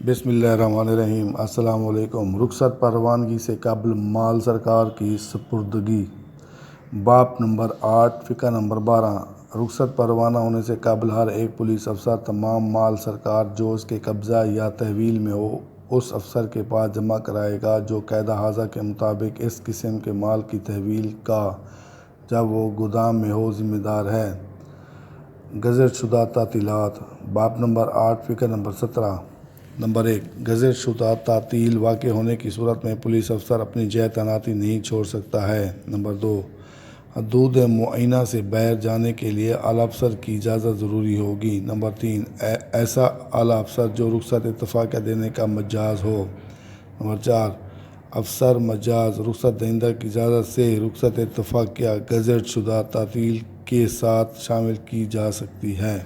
بسم اللہ الرحمن الرحیم۔ السلام علیکم۔ رخصت پر روانگی سے قبل مال سرکار کی سپردگی۔ باب نمبر 8 فقہ نمبر 12۔ رخصت پر روانہ ہونے سے قبل ہر ایک پولیس افسر تمام مال سرکار جو اس کے قبضہ یا تحویل میں ہو اس افسر کے پاس جمع کرائے گا جو قاعدہ اعضاء کے مطابق اس قسم کے مال کی تحویل کا جب وہ گودام میں ہو ذمہ دار ہے۔ گزر شدہ تعطیلات۔ باب نمبر 8 فقہ نمبر 17۔ نمبر 1، گزر شدہ تعطیل واقع ہونے کی صورت میں پولیس افسر اپنی جائے تعیناتی نہیں چھوڑ سکتا ہے۔ نمبر 2، حدود معینہ سے باہر جانے کے لیے اعلیٰ افسر کی اجازت ضروری ہوگی۔ نمبر 3، ایسا اعلیٰ افسر جو رخصت اتفاقیہ دینے کا مجاز ہو۔ نمبر 4، افسر مجاز رخصت دہندہ کی اجازت سے رخصت اتفاقیہ گزر شدہ تعطیل کے ساتھ شامل کی جا سکتی ہے۔